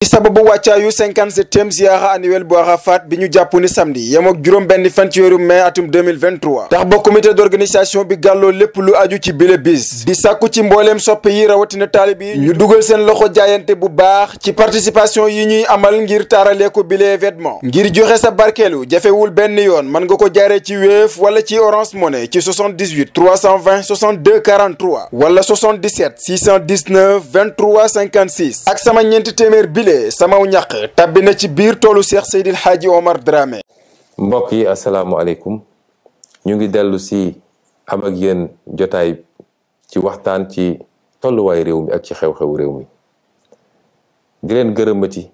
ci sababu wàccaayu 57e ziara annuel bu Arafat bi ñu jàpp ni samedi yem ak juróom benn fan ci weeru mai atum 2023 tax ba comité d'organisation bi gàlloo lépp lu aju ci bile bis di sàkku ci mbooleem soppe yi rawatina taalib yi ñu dugal seen loxo jaayante bu baax ci participation yi ñuy amal ngir taaralee ko bile événement ngir joxe sa barkeelu jafewul benn yoon mën nga ko jaaree ci Wave wala ci Orange Money ci 78 320 62 43 wala 77 619 23 56 ak sama ñeenti téeméer bile samaw ñàq tàbbi na ci biir toolu Cheikh Seydil Hadji Omar Dramé. mbokk yi asalaamualeykum ñu ngi dellu si am ak yéen jotaay ci waxtaan ci tolluwaay réew mi ak ci xew-xew réew mi di leen gërëmati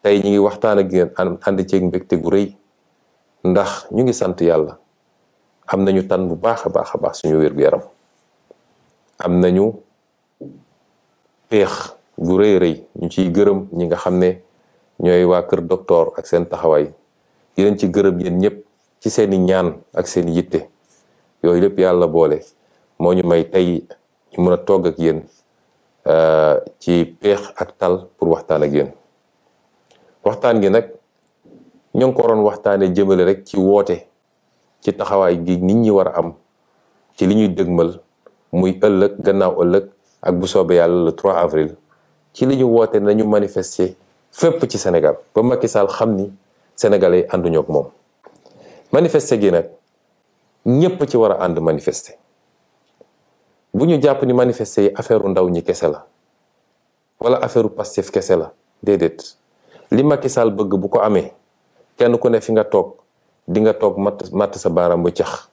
tey ñu ngi waxtaan ak yéen ànd ceeg mbégte gu rëy ndax ñu ngi sant yàlla am nañu tan bu baax a baax suñu wér-gu-yaram am nañu péex gu rëy ñu ciy gërëm ñi nga xam ne ñooy waa kër docteur ak seen taxawaay di leen ci gërëm yéen ñëpp ci seeni ñaan ak seen yitte yooyu lépp yàlla boole moo ñu may tey ñu mën a togg ak yéen ci peex ak tal pour waxtaan ak yéen waxtaan gi nag ñoo ngi ko waroon waxtaane jëmale rek ci woote ci taxawaay gi nit ñi war a am ci li ñuy dëgmal muy ëllëg gannaaw ëllëg ak bu soobee yàlla le 3 avril ci li ñu woote nañu manifester fépp ci Sénégal ba Macky Sall xam ni sénégalais ànduñoo ak moom manifester gi nag ñépp ci war a ànd manifester bu ñu jàpp ni manifester yi affaire ndaw ñi kese la wala affaire Pastef kese la déedéet li Macky Sall bëgg bu ko amee kenn ku ne fi nga toog di nga toog matt sa baaraam bu cax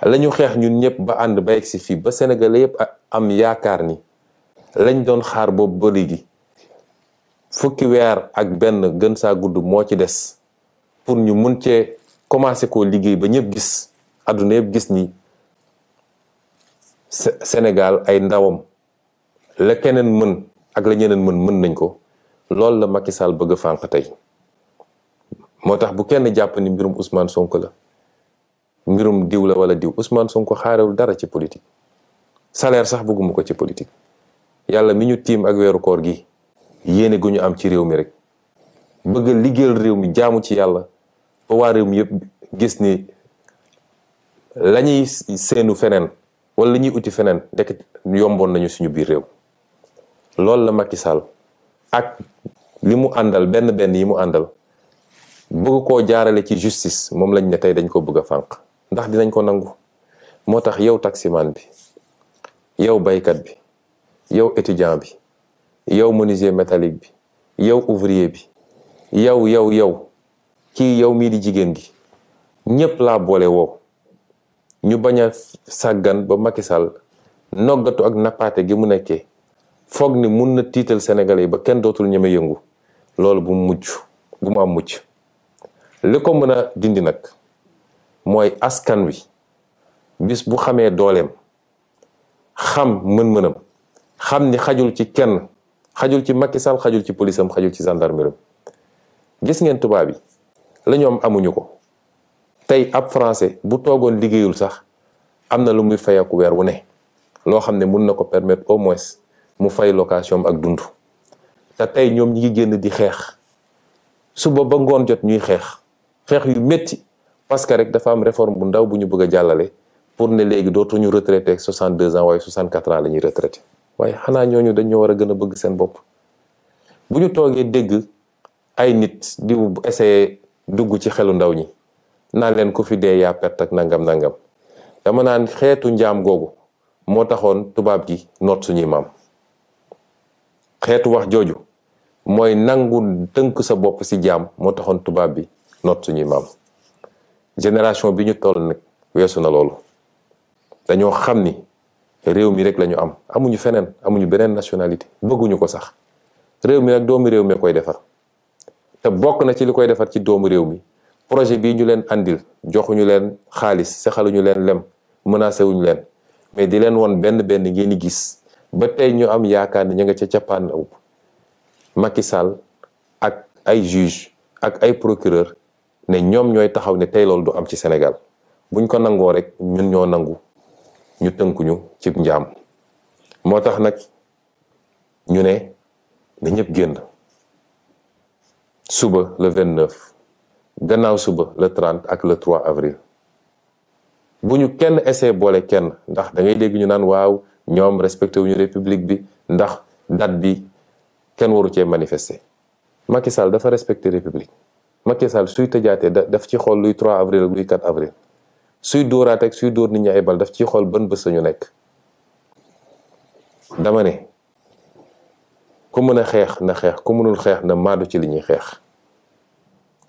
la ñu xeex ñun ñëpp ba ànd ba yegg si fii ba sénégalais yëpp am yaakaar ni lañ doon xaar boobu ba léegi fukki weer ak benn gën saa gudd moo ci des pour ñu mun cee commencé koo liggéey ba ñëpp gis àdduna yëpp gis ni Sénégal ay ndawam la keneen mën ak la ñeneen mën nañ ko loolu la Macky Sall bëgg a fànq tey moo tax bu kenn jàpp ni mbirum Ousmane Sonko la mbirum diw la wala diw Ousmane Sonko xaarewul dara ci politique salaire sax bëgguma ko ci politique yàlla mi ñu tiim ak weeru koor gi yéene gu ñu am ci réew mi rek bëgg a liggéeyal réew mi jaamu ci yàlla ba waa réew mi yëpp gis ni lañuy seenu feneen wala la ñuy uti feneen dekk yomboon nañu suñu biir réew loolu la Macky Sall ak li mu àndal benn yi mu àndal bëgg koo jaarale ci justice moom lañ ne tey dañ ko bëgg a fànq ndax dinañ ko nangu moo tax yow taximan bi yow baykat bi yow étudiant bi yow menuisier métallique bi yow ouvrier bi yow kii yow mii di jigéen gi ñépp laa boole woo ñu bañ a sàggan ba Macky Sall noggatu ak nappaate gi mu nekkee foog ni mun na tiital sénégalais yi ba kenn dootul ñeme yëngu loolu bu mu am mucc li ko mën a dindi nag mooy askan wi bis bu xamee dooleem xam mën-mënam xam ni xajul ci kenn xajul ci Macky Sall xajul ci police am xajul ci gendarmerie gis ngeen tubaab yi la ñoom amuñu ko tey ab français bu toogoon liggéeyul sax am na lu muy fayeeku weer wu ne loo xam ne mun na ko permettre au moins mu fay location ak dund te tey ñoom ñi ngi génn di xeex suba ba ngoon jot ñuy xeex yu métti parce que rek dafa am réforme bu ndaw bu ñu bëgg a jàllale pour ne léegi dootuñu retraité 62 ans waaye 64 ans la ñuy retraité waaye xanaa ñooñu dañoo war a gën a bëgg seen bopp bu ñu toogee dégg ay nit di essayé dugg ci xelu ndaw ñi naan leen ku fi dee yaa perte ak nangam dama naan xeetu njaam googu moo taxoon tubaab gi noot suñuy maam xeetu wax jooju mooy nangu tënk sa bopp ci jaam moo taxoon tubaab bi noot suñuy maam génération bi ñu toll nag weesu na loolu dañoo xam ni réew mi rek lañu am amuñu feneen amuñu beneen nationalité bëgguñu ko sax réew mi nag doomu réew mi koy defar te bokk na ci li koy defar ci doomu réew mi projet bii ñu leen andil joxuñu leen xaalis sexaluñu leen lem menacé wuñu leen mais di leen woon benn ngeen di gis ba tey ñu am yaakaar ne ñu nga ca cappaandaw Macky Sall ak ay juge ak ay procureur ne ñoom ñooy taxaw ne tey loolu du am ci Sénégal buñ ko nangoo rek ñun ñoo nangu ñu tënkuñu ci njaam moo tax nag ñu ne na ñëpp génn suba le 29 gannaaw suba le 30 ak le 3 avril bu ñu kenn essayé boole kenn ndax da ngay dégg ñu naan waaw ñoom respecté wuñu république bi ndax date bi kenn waru cee manifester. Macky Sall dafa respecté république. Macky Sall suy tëjaatee daf ci xool luy 3 avril ak luy 4 avril suy dóoraate ak suy dóor nit ñi ay bal daf ci xool ban bés ñu nekk. dama ne ku mën a xeex na xeex ku mënul xeex na maadu ci li ñuy xeex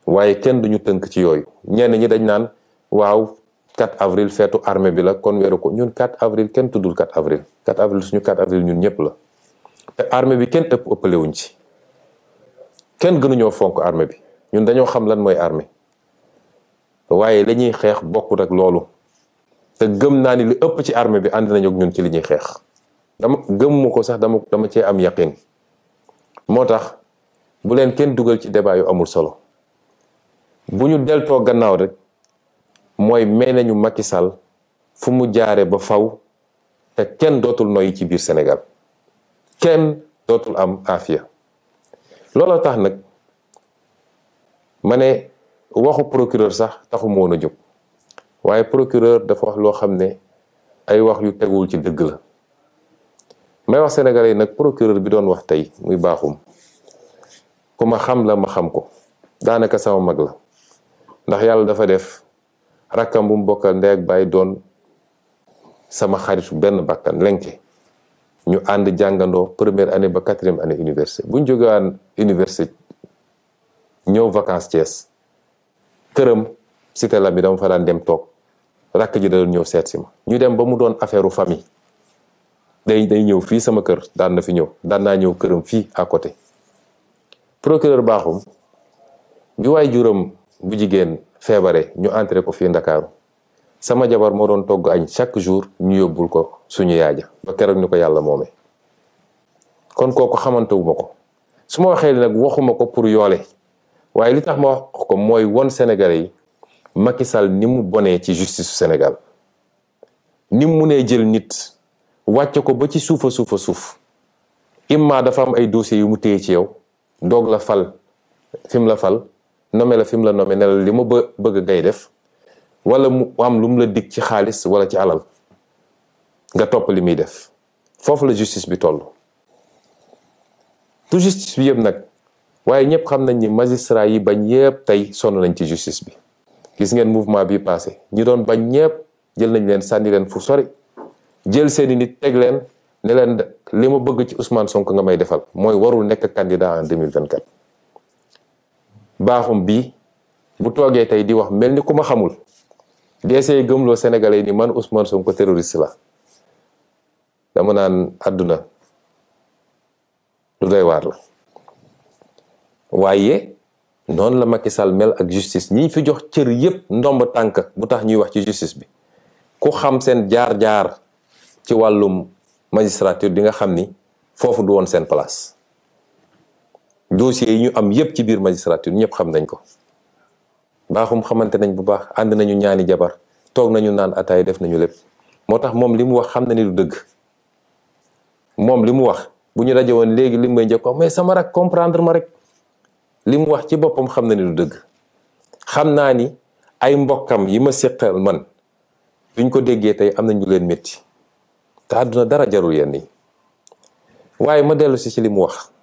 waaye kenn duñu tënk ci yooyu. ñenn ñi dañ naan waaw 4 avril feetu armée bi la kon weeru ko ñun 4 avril kenn tuddul 4 avril 4 avril suñu 4 avril ñun ñëpp la te armée bi kenn ëppale wuñ ci kenn gënuñoo fonk armée bi ñun dañoo xam lan mooy armée waaye la ñuy xeex bokkut ak loolu te gëm naa ni li ëpp ci armée bi ànd nañu ak ñun ci li ñuy xeex dama gëmmu ko sax dama cee am yaqin moo tax bu leen kenn dugal ci débat yu amul solo bu ñu deltoo gannaaw rek mooy may nañu Macky Sall fu mu jaare ba faw te kenn dootul noyyi ci biir Sénégal kenn dootul am afiya looloo tax nag ma ne waxu procureur sax taxu ma woon a jóg waaye procureur dafa wax loo xam ne ay wax yu teguwul ci dëgg la may wax sénégalais yi nag procureur bi doon wax tey muy baaxum ku ma xam la ma xam ko daanaka sama mag la ndax yàlla dafa def rakkam bu mu bokkal ndey ak baay doon sama xaritu benn bakkan lenke ñu ànd jàngandoo première année ba 4e année université bu ñu jógewaan université ñëw vacances Thiès këram cité la bi dama fa daan dem toog rakk ji da doon ñëw seet si ma ñu dem ba mu doon affaire u famille day ñëw fii sama kër daan na fi ñëw daan naa ñëw këram fii à côté procureur baaxum bi waay juróom bu jigéen feebare ñu entré ko fii Ndakaaru sama jabar moo doon togg añ chaque jour ñu yóbbul ko suñu yaaja ba keroog ni ko yàlla moomee kon kooku xamantewuma ko su ma waxee nag waxuma ko pour yoole waaye li tax ma wax ko mooy won Sénégalais yi Macky Sall ni mu bonee ci justice su Sénégal ni mu munee jël nit wàcce ko ba ci suufa suuf imma dafa am ay dossiers yu mu téye ci yow doog la fal fi mu la fal nommé la fi mu la nommé ne la li ma bëgg ngay def wala mu am lu mu la dig ci xaalis wala ci alal nga topp li muy def foofu la justice bi toll. tout justice bi yëpp nag waaye ñëpp xam nañ ni magistrat yi bañ yëpp tey sonn nañ ci justice bi gis ngeen mouvement bi passé ñi doon bañ ñëpp jël nañ leen sànni leen fu sori jël seeni nit teg leen ne leen li ma bëgg ci Ousmane Sonko nga may defal mooy warul nekk candidat en 2024. baaxum bii bu toogee tey di wax mel ni ku ma xamul di essayer gëmloo Sénégalais yi ni man Ousmane Sonko terroriste la dama naan àdduna lu doy waar la. waaye noonu la Macky Sall mel ak justice ñi fi jox cër yépp ndomb tànk bu tax ñuy wax ci justice bi ku xam seen jaar-jaar ci wàllum magistrature di nga xam ni foofu du woon seen place. dossiers yi ñu am yépp ci biir magistrature ñëpp xam nañ ko baaxum xamante nañ bu baax ànd nañu ñaani jabar toog nañu naan ataay def nañu lépp moo tax moom li mu wax xam na ni du dëgg moom li mu wax bu ñu daje woon léegi li may njëkk mais sama rak comprendre ma rek li mu wax ci boppam xam na ni du dëgg xam naa ni ay mbokkam yi ma séqal man buñ ko déggee tey am na ñu leen métti te àdduna dara jarul yenn yi waaye ma dellu si ci li mu wax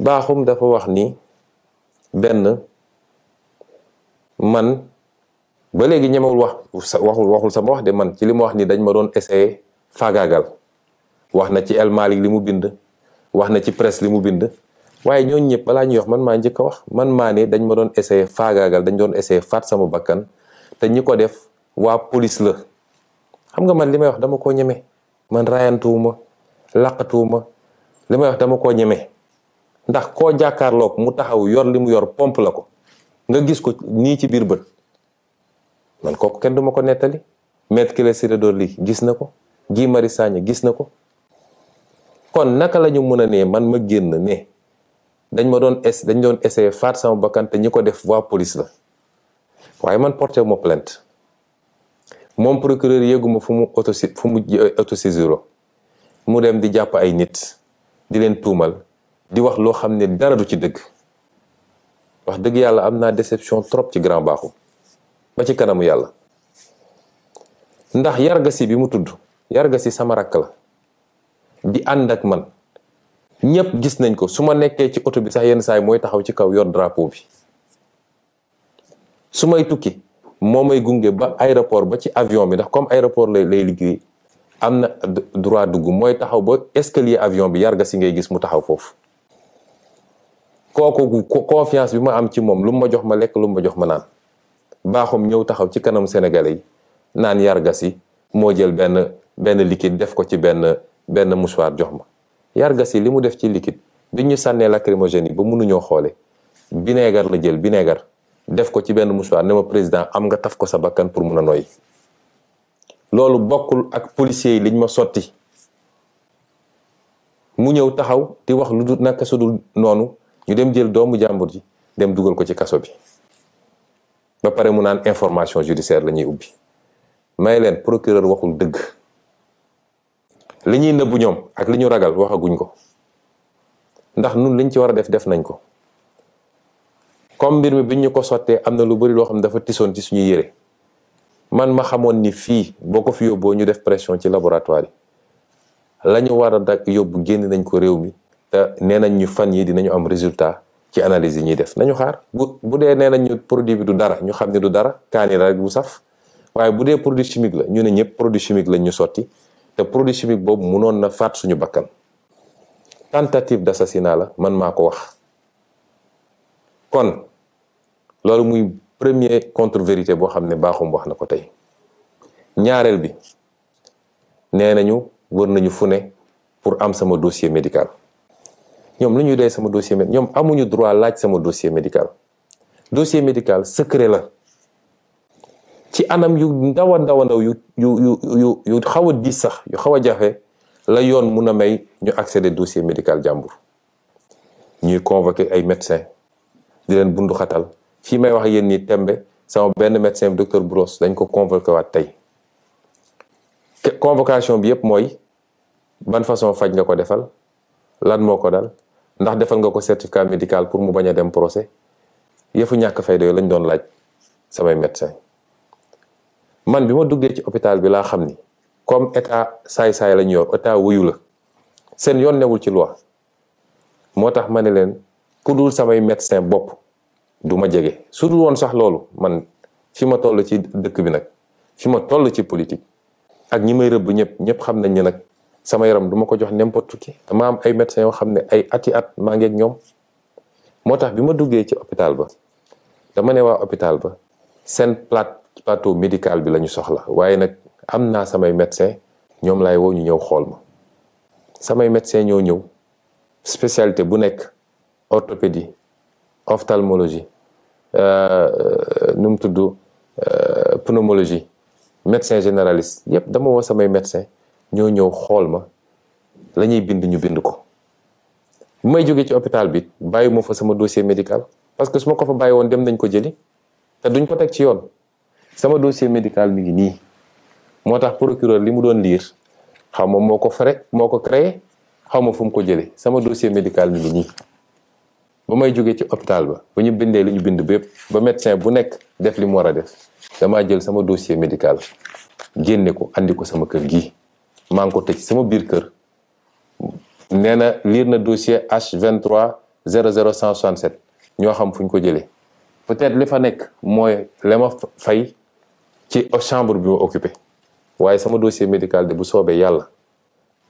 baaxum dafa wax ni benn man ba léegi ñemewul waxul sama wax de man ci li mu wax ni dañ ma doon essayer faagaagal wax na ci El Malick li mu bind wax na ci presse li mu bind waaye ñooñu ñëpp balaa ñuy wax man maa njëkk a wax man maa ne dañ ma doon essayer faagaagal dañ doon essayer faat sama bakkan te ñi ko def waa police la xam nga man li may wax dama koo ñeme man rayantuwuma laqatuwuma li may wax dama koo ñeme ndax koo jàkkaarloog mu taxaw yor li mu yor pompe la ko nga gis ko nii ci biir bët man kooku kenn duma ko nettali Maître Ciré Clédor Ly gis na ko Guy Marius Sagna gis na ko kon naka la ñu mën a ne man ma génn ne dañ doon essayer faat sama bakkan te ñi ko def waa police la waaye man porté ma plainte moom procureur yéeguma fu mu autosaisiro mu dem di jàpp ay nit di leen tuumal di wax loo xam ne dara du ci dëgg. wax dëgg yàlla am naa déception trop ci Grand Bakhoum ba ci kanamu yàlla ndax Yargassi bi mu tudd Yargassi sama rakk la di ànd ak man ñëpp gis nañ ko su ma nekkee ci oto bi sax yenn saay mooy taxaw ci kaw yor drapeau bi su may tukki moo may gunge ba aéroport ba ci avion bi ndax comme aéroport lay liggéey am na droit dugg mooy taxaw ba escalier avion bi Yargassi ngay gis mu taxaw foofu. kooku confiance bi ma am ci moom lu ma jox ma lekk lu ma jox ma naan Bakhoum ñëw taxaw ci kanam Sénégalais yi naan Yargassi moo jël benn liquide def ko ci benn mouchoir jox ma. Yargassi li mu def ci liquide bi ñu sànnee lacrymogène yi ba mënuñoo xoole vinaigre la jël vinaigre def ko ci benn mouchoir ne ma président am nga taf ko sa bakkan pour mun a noyyi. loolu bokkul ak policiers yi liñ ma sotti mu ñëw taxaw di wax lu dul naka su dul noonu. ñu dem jël doomu jàmbur ji dem dugal ko ci kaso bi ba pare mu naan information judiciaire la ñuy ubbi may leen procureur waxul dëgg li ñuy nëbbu ñoom ak li ñu ragal waxaguñ ko ndax nun liñ ci war a def nañ ko comme mbir mi biñ ñu ko sottee am na lu bari loo xam ne dafa tisoon ci suñu yére man ma xamoon ni fii boo ko fi yóbboo ñu def pression ci laboratoire yi la ñu war a dak yóbbu génn nañ ko réew mi te nee nañ ñu fan yi dinañu am résultat ci analyse yi ñuy def nañu xaar bu dee nee nañ ñu produit bi du dara ñu xam ne du dara kaani la rek bu saf waaye bu dee produit chimique la ñu ne ñëpp produit chimique lañ ñu sotti te produit chimique boobu mënoon na faat suñu bakkan tentative d'assassinat la man maa ko wax kon loolu muy premier contre-vérité boo xam ne Bakhoum wax na ko tey ñaareel bi nee nañu wër nañu fu ne pour am sama dossier médical ñoom lu ñuy doy sama dossier médical ñoom amuñu droit laaj sama dossier médical secret la ci anam yu ndaw a ndaw yu xaw a diis sax yu xaw a jafe la yoon mun a may ñu accéder dossier médical jàmbur ñuy convoquer ay médecins di leen bundu xatal fii may wax yéen nii tembe sama benn médecin docteur Bros dañ ko convoqué waat tey convocation bi yëpp mooy ban façon faj nga ko defal lan moo ko dal ndax defal nga ko certificat médical pour mu bañ a dem procès yëfu ñàkk fayda yooyu lañ doon laaj samay médecin man bi ma duggee ci hôpital bi laa xam ni comme état saay-saay lañ yor état wuyu la seen yoon newul ci loi moo tax ma ne leen ku dul samay médecin bopp du ma jege su dul woon sax loolu man fi ma toll ci dëkk bi nag fi ma toll ci politique ak ñi may rëbb ñëpp xam nañ ne nag sama yaram du ma ko jox n'importe qui dama am ay médecins yoo xam ne ay ati at maa ngi ak ñoom moo tax bi ma duggee ci hôpital ba dama ne waa hôpital ba seen plateau médical bi la ñu soxla waaye nag am naa samay médecins ñoom laay woo ñu ñëw xool ma samay médecins ñoo ñëw spécialité bu nekk orthopédie ophtalmologie nu mu tudd pneumologie médecin généraliste yépp dama woo samay médecins ñoo ñëw xool ma la ñuy bind ñu bind ko bu may jógee ci hôpital bi bàyyi ma fa sama dossier médical parce que su ma ko fa bàyyi woon dem nañ ko jëli te duñ ko teg ci yoon sama dossier médical mi ngi nii moo tax procureur li mu doon liir xaw ma moo ko créé xaw ma fu mu ko jëlee sama dossier médical mi ngi nii ba may jógee ci hôpital ba ñu bindee li ñu bind bépp ba médecin bu nekk def li mu war a def damaa jël sama dossier médical génne ko andi ko sama kër gii maa ngi ko tëj sama biir kër nee na liir na dossier H23 00167 ñoo xam fu ñu ko jëlee peut-être li fa nekk mooy la ma fay ci chambre bi ma occupé waaye sama dossier médical de bu soobee yàlla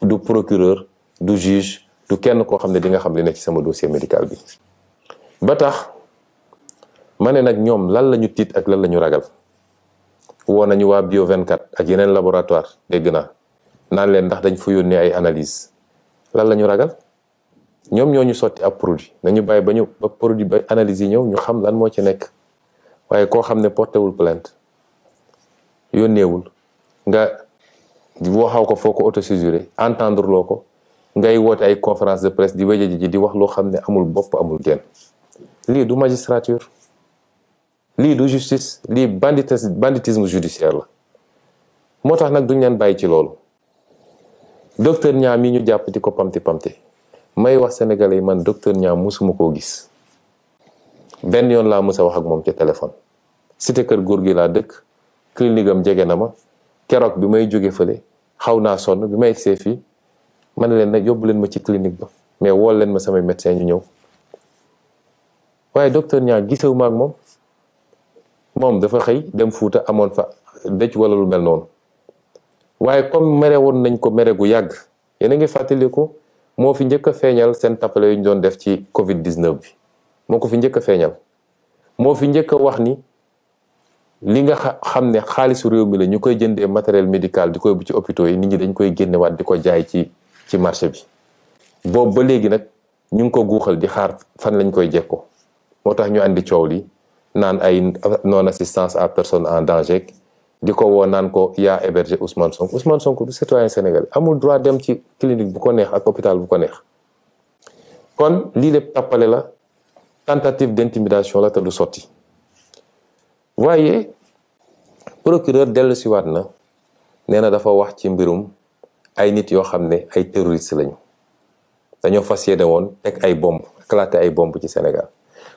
du procureur du juge du kenn koo xam ne di nga xam li nekk ci sama dossier médical bi ba tax ma ne nag ñoom lan la ñu tiit ak lan la ñu ragal woo nañu waa Bio 24 ak yeneen laboratoire dégg naa naan leen ndax dañ fa yónnee ay analyse lan la ñu ragal ñoom ñoo ñu sotti ab produit nañu bàyyi ba produit ba analyse yi ñëw ñu xam lan moo ci nekk waaye koo xam ne portéwul plainte yónneewul nga waxaw ko foo ko autosaisiré entendre loo ko ngay woote ay conférence de presse di wéje ji di wax loo xam ne amul bopp amul genn lii du magistrature lii du justice lii banditisme judiciaire la moo tax nag duñ leen bàyyi ci loolu docteur Niang mi ñu jàpp di ko pamti may wax sénégalais yi man docteur Niang musuma koo gis benn yoon laa mës a wax ak moom ci téléphone. cité kër góor gi laa dëkk, clinique am jege na ma. keroog bi may jóge fële xaw naa sonn bi may egsee fii ma ne leen nag yóbbu leen ma ci clinique ba mais wool leen ma samay médecin ñu ñëw. waaye docteur Niang gisewu ma ak moom dafa xëy dem Fuuta amoon fa dëj wala lu mel noonu. waaye comme mere woon nañ ko mere gu yàgg, yéen a ngi fàttaliku moo fi njëkk a feeñal seen tappale yu ñu doon def ci Covid 19 bi, moo ko fi njëkk a feeñal. moo fi njëkk a wax ni li nga xam ne xaalisu réew mi la ñu koy jëndee matériel médical di koy bu ci hôpitaux yi, nit ñi dañ koy génnewaat di ko jaay ci marché bi. boobu ba léegi nag ñu ngi ko guuxal di xaar fan lañ koy jekkoo. moo tax ñu andi coow li naan ay non assistance à personne en danger, di ko woo naan ko yaa hébergé Ousmane Sonko. Ousmane Sonko du citoyen sénégalais, amul droit dem ci clinique bu ko neex ak hôpital bu ko neex. kon lii lépp tappale la, tentative d'intimidation la te du sotti. waaye procureur dellu si waat na, nee na dafa wax ci mbirum ay nit yoo xam ne ay terroriste lañu, dañoo fas yéene woon teg ay bomb, éclater ay bomb ci Sénégal.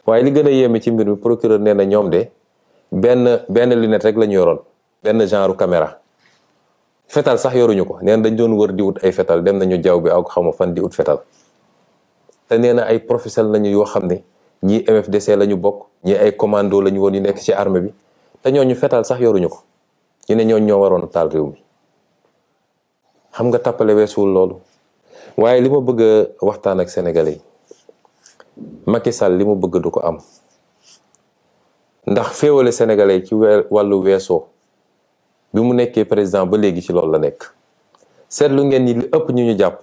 waaye li gën a yéeme ci mbir mi, procureur nee na ñoom de benn lunette rek la ñu yoroon, benn genre caméra. fetal sax yoruñu ko, nee na dañ doon wër di wut ay fetal, dem nañu jaww bi ak xamu fan di wut fetal. te nee na ay professionnels lañu yoo xam ne ñii MFDC la ñu bokk, ñii ay commando la ñu woon yu nekk ci armée bi, te ñooñu fetal sax yoruñu ko. ñu ne ñooñu ñoo waroon taal réew mi. xam nga tappale weesuwul loolu. waaye li ma bëgg a waxtaan ak sénégalais yi, Macky Sall li mu bëgg du ko am. ndax féewale sénégalais ci wàllu weesoo bi mu nekkee président ba léegi ci loolu la nekk. seetlu ngeen ni li ëpp ñu jàpp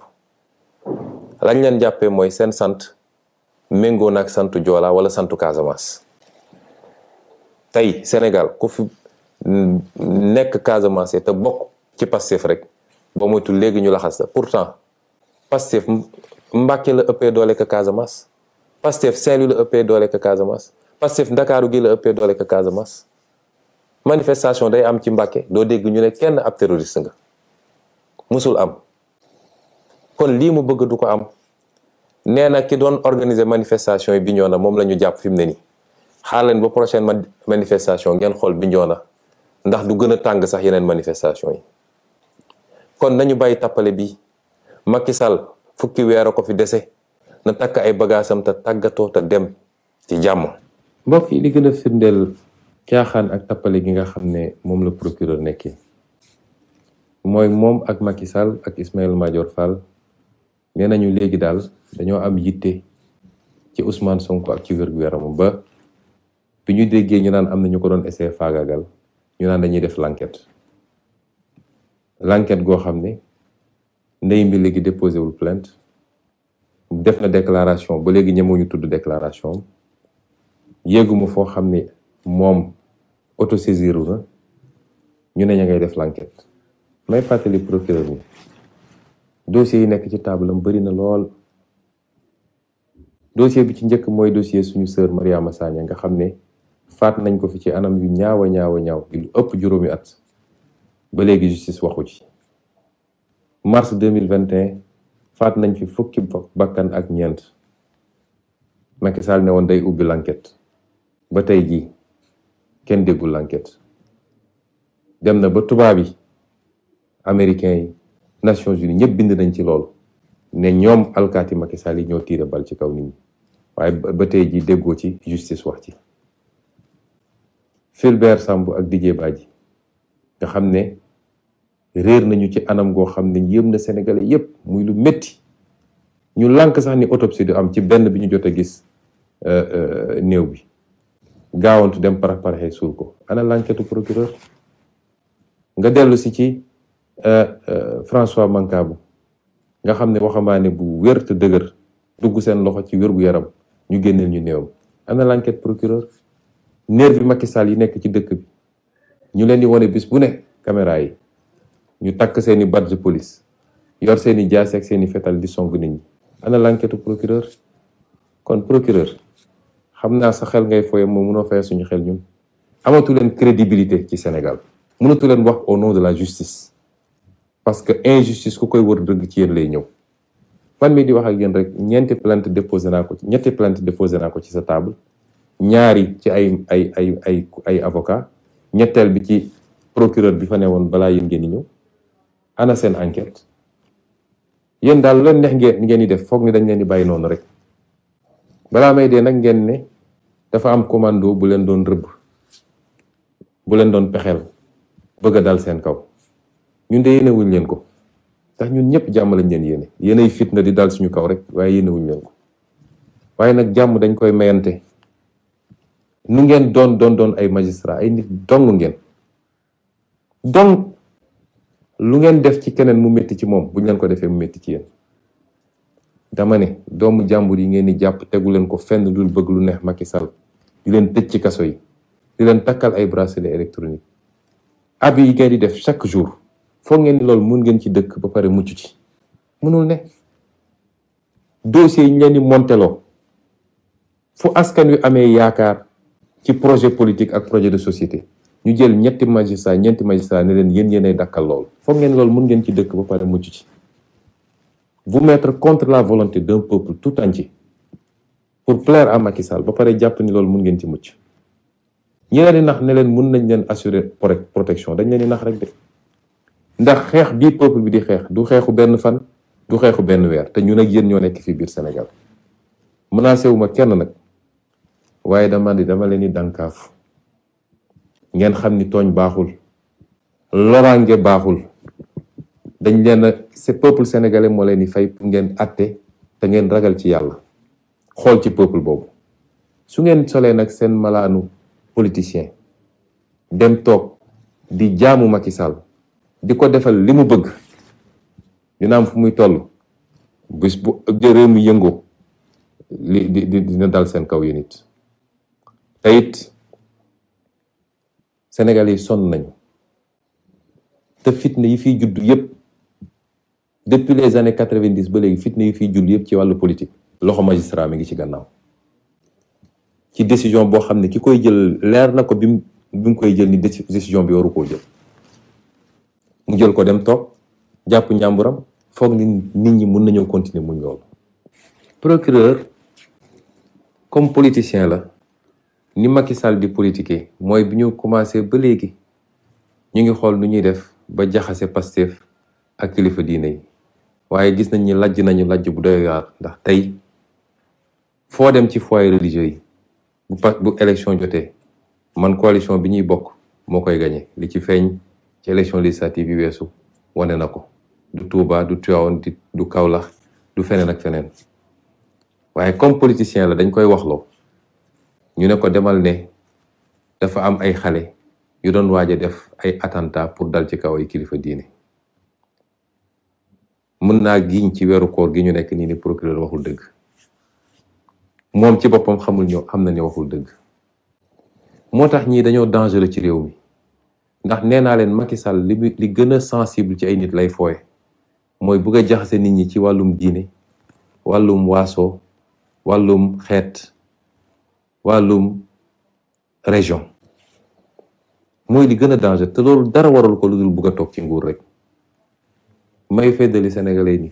lañ leen jàppee mooy seen sant méngoo na ak santu Joola wala santu Casamance. tey Sénégal ku fi nekk Casamance te bokk ci Pastef rek ba moytu léegi ñu laxas la. pourtant Pastef Mbàkke la ëppee doole ka Casamance, Pastef Saint-Louis la ëppee doole ka Casamance, Pastef Ndakaaru gi la ëppee doole ka Casamance. manifestation day am ci Mbàkke doo dégg ñu ne kenn ab terroriste nga, musul am. kon lii mu bëgg du ko am. nee na ki doon organiser manifestation yi Bignona moom la ñu jàpp fi mu ne nii. xaar leen ba prochaine manifestation ngeen xool Bignona ndax du gën a tàng sax yeneen manifestation yi. kon nañu bàyyi tappale bi. Macky Sall fukki weer a ko fi dese, na takk ay bagaasam te tàggatoo te dem ci jàmm. mbokk yi li gën a firndeel caaxaan ak tappale gi nga xam ne moom la procureur nekkee mooy moom ak Macky Sall ak Ismaïla Madior Fall nee nañu léegi daal dañoo am yitte ci Ousmane Sonko ak ci wér-gu-yaramam ba bi ñu déggee ñu naan am na ñu ko doon essayer faagagal ñu naan dañuy def l'enquête goo xam ne ndey mbi léegi déposé wul plainte, def na déclaration ba léegi ñemoo tudd déclaration yéeguma foo xam ne moom autosaisiru na ñu ne ña ngay def l'enquête. may fàttali procureur ni dossier yi nekk ci table am bëri na lool. dossier bi ci njëkk mooy dossier suñu sœur Mariama Sagna nga xam ne faat nañ ko fi ci anam yu ñaaw lu ëpp juróomi at ba léegi justice waxu ci. mars 2021 faat nañ fi fukki bakkan ak ñeent. Macky Sall ne woon day ubbi l'enquête ba tey jii kenn déggul l'enquête. dem na ba tubaab yi américains yi Nations Unies ñëpp bind nañ ci loolu ne ñoom alkaati Macky Sall yi ñoo tiire bal ci kaw nit ñi waaye ba tey jii déggoo ci justice wax ci. Fulbert Sambou ak Didier Badji nga xam ne réer nañu ci anam goo xam ne yëm na Sénégalais yépp muy lu métti ñu lànk sax ni autopsie du am ci benn bi ñu jot a gis néew bi gaawantu dem paraxee suul ko. ana l'enquête procureur? nga dellu si ci François Mancabou nga xam ne waxambaane bu wér te dëgër dugg seen loxo ci wér-gu-yaram ñu génneel ñu néewam. ana l'enquête procureur? nervi Macky Sall yi nekk ci dëkk bi ñu leen di wane bis bu ne caméra yi ñu takk seeni badge police yor seeni jaasi ak seeni fetal di song nit ñi. ana l'enquête procureur? kon procureur xam naa sa xel ngay foye moom mënoo fay suñu xel ñun. amatu leen crédibilité ci Sénégal, mënatu leen wax au nom de la justice parce que injustice ku koy wër dëgg ci yéen lay ñëw. man mi di wax ak yéen rek ñetti plainte déposé naa ko ci sa table, ñaari ci ay avocat, ñetteel bi ci procureur bi fa ne woon balaa yéen ngeen di ñëw. Ana seen enquête? Yéen daal leen neex ngeen di def, foog ni dañ leen di bàyyi noonu rek. balaa may dee nag ngeen ne dafa am commando bu leen doon rëbb, bu leen doon pexeel bëgg a dal seen kaw. ñun de yéene wuñ leen ko, ndax ñun ñëpp jàmm lañ leen yéene. yéenay fitna di dal suñu kaw rek, waaye yéene wuñ leen ko. waaye nag jàmm dañ koy mayante. nu ngeen doon ay magistrat, ay nit dong ngeen. donc lu ngeen def ci keneen mu métti ci moom, buñ leen ko defee mu métti ci yéen. dama ne doomu jàmbur yi ngeen di jàpp tegu leen ko fenn dul bëgg lu neex Macky Sall, di leen tëj ci kaso yi, di leen takkal ay bracelet électronique. ab yi ngeen di def chaque jour, foog ngeen ni loolu mun ngeen ci dëkk ba pare mucc ci. mënul ne. dossier yi ñu leen di monteloo, fu askan wi amee yaakaar ci projet politique ak projet de société, ñu jël ñeenti magistrat ne leen yéenay dakkal loolu. foog ngeen loolu mun ngeen ci dëkk ba pare mucc ci. vous mettre contre la volonté d'un peuple tout entier pour plaire à Macky Sall ba pare jàpp ni loolu mun ngeen ci mucc. ñi leen di nax ne leen mun nañ leen assurer protection, dañ leen di nax rek de. ndax xeex bii peuple bi di xeex du xeexu benn fan, du xeexu benn weer, te ñun ak yéen ñoo nekk fii biir Sénégal. menacé wu ma kenn nag, waaye dama leen di dànkaafu ngeen xam ni tooñ baaxul, loraange baaxul. dañ leen ce peuple sénégalais moo leen di fay pour ngeen atte te ngeen ragal ci yàlla, xool ci peuple boobu. su ngeen solee nag seen malaanu politicien dem toog di jaamu Macky Sall, di ko defal li mu bëgg, dina am fu muy toll bis bu réew mi yëngoo dina dal seen kaw yéen it. te it Sénégal yi sonn nañu, te fitna yi fiy judd yépp depuis les années 90 ba léegi, fitna yi fiy judd yépp ci wàllu politique, loxo magistrat mi ngi ci gannaaw. ci décision boo xam ne ki koy jël leer na ko bi mu koy jël ni décision bi waru koo jël, mu jël ko dem toog jàpp njàmburam, foog ni nit ñi mun nañoo continuer muñ loolu. procureur comme politicien la, ni Macky Sall di politiquer mooy bi ñu commencé ba léegi ñu ngi xool nu ñuy def ba jaxase Pastef ak kilifa diine yi. waaye gis nañ ni lajj bu doy waar, ndax tey foo dem ci foyer religieux yi bu élection jotee, man coalition bi ñuy bokk moo koy gagné. li ci feeñ ci élection législative yi weesu wane na ko. du Touba, du Tivaouane, du Kaolack, du feneen ak feneen. waaye comme politicien la dañ koy waxloo, ñu ne ko demal ne dafa am ay xale yu doon waaj a def ay attentat pour dal ci kaw ay kilifa diine. mën naa giñ ci weeru koor gi ñu nekk nii ni procureur waxul dëgg. moom ci boppam xam na ni waxul dëgg. moo tax ñii dañoo dangereux ci réew mi, ndax nee naa leen Macky Sall li gën a sensible ci ay nit lay fooye, mooy bëgg a jaxase nit ñi ci wàllum diine, wàllum waaso, wàllum xeet, wàllum région. mooy li gën a danger, te loolu dara waral ko lu dul bëgg a toog ci nguur rek. may feddali sénégalais ni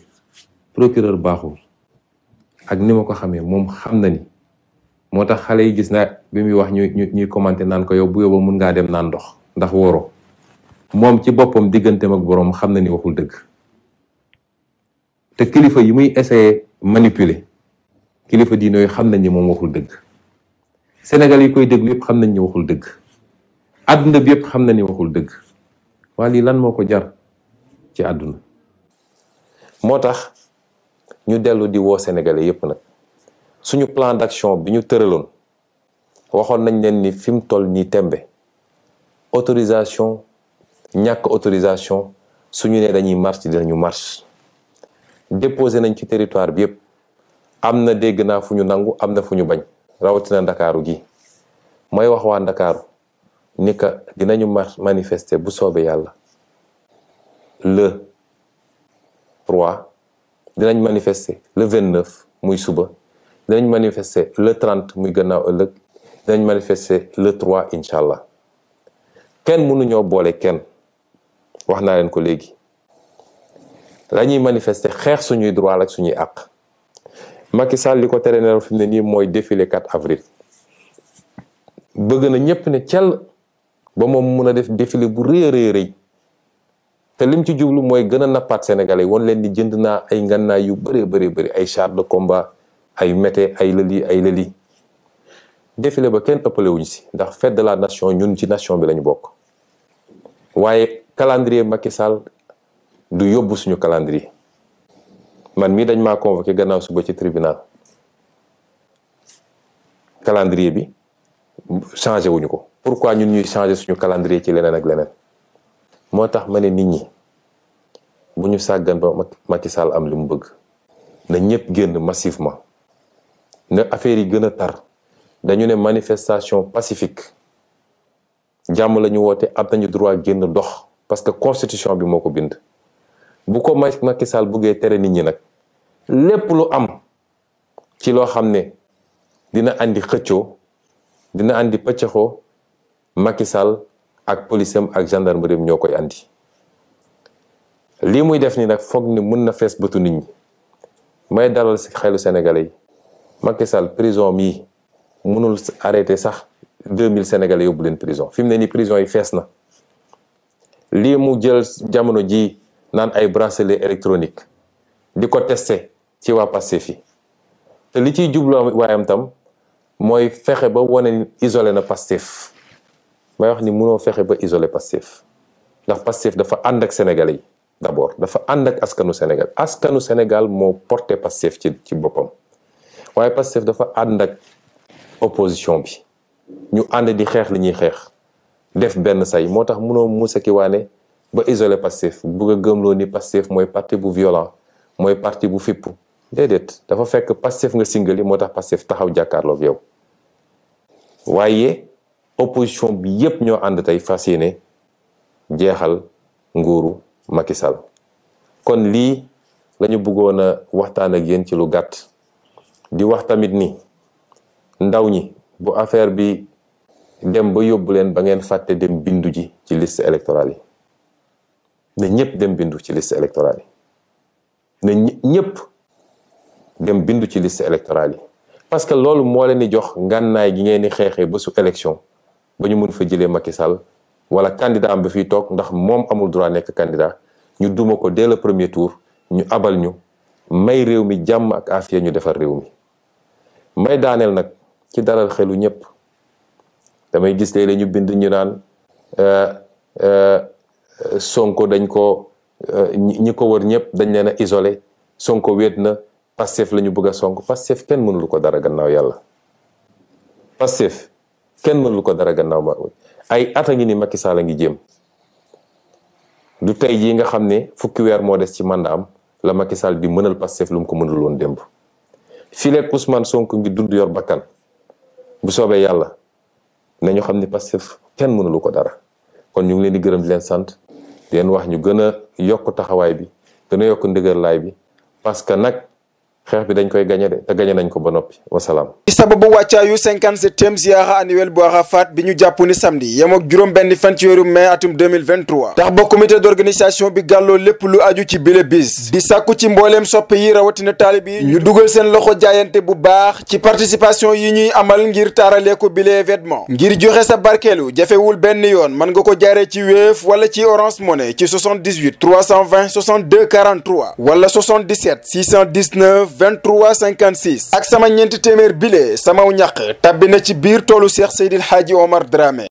procureur baaxul, ak ni ma ko xamee moom xam na ni. moo tax xale yi gis na bi muy wax ñuy commenté naan ko yow bu yóbba mun ngaa dem naan ndox ndax wóoroo. moom ci boppam digganteem ak boroom xam na ni waxul dëgg. te kilifa yi muy essayé manipuler, kilifa diine yooyu xam nañ ni moom waxul dëgg. Sénégal yi koy déglu yëpp xam nañ ni waxul dëgg. àdduna bi yëpp xam na ni waxul dëgg. waa lii lan moo ko jar ci àdduna. moo tax ñu dellu di woo sénégalais yëpp nag, suñu plan d'action bi ñu tëraloon waxoon nañ leen ni fi mu toll nii tembe autorisation ñàkk autorisation suñu ne dañuy marche dinañu marche. déposé nañ ci territoire bi yëpp, am na dégg naa fu ñu nangu, am na fu ñu bañ, rawatina ndakaaru gi. mooy wax waa ndakaaru ni ka dinañu manifester bu soobee yàlla le 3, dinañ manifester le 29 muy suba, dinañ manifester le 30 muy gannaaw ëllëg, dinañ manifester le 3 incha allah. kenn mënuñoo boole kenn, wax naa leen ko léegi. la ñuy manifester xeex suñuy droit ak suñuy àq. Macky Sall li ko tere nelaw fi mu ne nii mooy défilé 4 avril bëgg na ñëpp ne cell ba moom mun a def défilé bu rëy a rëy te lim ci jublu mooy gën a nappaat Sénégalais woon leen ni jënd naa ay ngannaay yu bëri ay char de combat ay mété ay lëli défilé ba kenn ëppale wuñ si ndax fête de la nation ñun ci nation bi lañu bokk waaye calendrier Macky Sall du yóbbu suñu calendrier. Man mii dañ maa convoqué gannaaw suba ci tribunal calendrier bi changé wuñu ko. Pourquoi ñun ñuy changé suñu calendrier ci leneen ak leneen? moo tax ma ne nit ñi bu ñu sàggan ba Macky Sall am li mu bëgg na ñëpp génn massivement na affaire yi gën a tar. dañu ne manifestation pacifique jàmm la ñu woote am nañu droit génn dox parce que constitution bi moo ko bind. bu ko Macky Sall buggee tere nit ñi nag lépp lu am ci loo xam ne dina andi xëccoo dina andi pëccëxoo Macky Sall ak policeam ak gendarmerie ñoo koy andi. lii muy def ni nag foog ni mun na fees bëtu nit ñi may dalal si xelu Sénégalais yi Macky Sall prison mii mënul arrêté sax 2000 Sénégalais yóbbu leen prison fi mu ne nii prison yi fees na. lii mu jël jamono ji naan ay bracelet électronique di ko testé ci waa Pastef yi te li ciy jubloo waayam tam mooy fexe ba wane isolé na Pastef. may wax ni mënoo fexe ba isolé Pastef ndax Pastef dafa ànd ak Sénégalais yi d'abord dafa ànd ak askanu Sénégal moo porté Pastef ci boppam waaye Pastef dafa ànd ak opposition bi ñu ànd di xeex li ñuy xeex def benn say moo tax mënoo Moussa Kiwane ba isolé Pastef bugg a gëmloo ni Pastef mooy parti bu violent mooy parti bu fippu déedéet dafa fekk Pastef nga singali moo tax Pastef taxaw jàkkaarloog yow waaye opposition bi yépp ñoo ànd tey fas yéene jeexal nguuru Macky Sall. kon lii lañu bëggoon a waxtaan ak yéen ci lu gàtt di wax tamit ni ndaw ñi bu affaire bi dem ba yóbbu leen ba ngeen fàtte dem bindu ji ci liste électorale yi ne ñëpp dem bindu ci liste électorale yi ne ñëpp dem bindu ci liste électorale yi parce que loolu moo leen di jox ngànnaay gi ngeen di xeexee ba su élection ba ñu mun fa jëlee Macky Sall wala candidat am ba fiy toog ndax moom amul droit nekk candidat ñu duma ko dès le premier tour ñu abal ñu may réew mi jàmm ak afiya ñu defar réew mi. may daaneel nag ci dalal xelu ñëpp damay gis léeg-léeg ñu bind ñu naan Sonko dañ ko ñi ko wër ñëpp dañ leen a isolé Sonko wéet na Pastef la ñu bëgg a Sonko Pastef kenn mënul ko dara gannaaw yàlla. Pastef kenn mënul ko dara gannaaw ma ay at a ngi ni Macky Sall a ngi jéem du tey jii nga xam ne fukki weer moo des ci mandat am la Macky Sall di mënal Pastef lu mu ko mënul woon démb. fileeg Ousmane Sonko ngi dund yor bakkan bu soobee yàlla nañu xam ni Pastef kenn mënulu ko dara kon ñu ngi leen di gërëm di leen sant di leen wax ñu gën a yokk taxawaay bi gën a yokk ndëgërlaay bi parce que nag xeex bi dañ koy gañe de te gañe nañ ko ba noppi wasalaam. ci sababu wàccaayu 57e ziara annuel bu Arafat bi ñu jàpp ni samedi yem ak juróom benn fan ci weeru mai atum 2023 tax ba comité d'organisation bi gàlloo lépp lu aju ci bile bis di sàkku ci mbooleem soppe yi rawatina taalib yi ñu dugal seen loxo jaayante bu baax ci participation yi ñuy amal ngir taaralee ko bile événement ngir joxe sa barkeelu jafewul benn yoon mën nga ko jaaree ci Wave wala ci Orange Money ci 78 320 62 43 wala 77 619 23 56 ak sama ñeenti téeméer bile samaw ñàq tabbi na ci biir toolu Cheikh Seydil Hadji Omar Dramé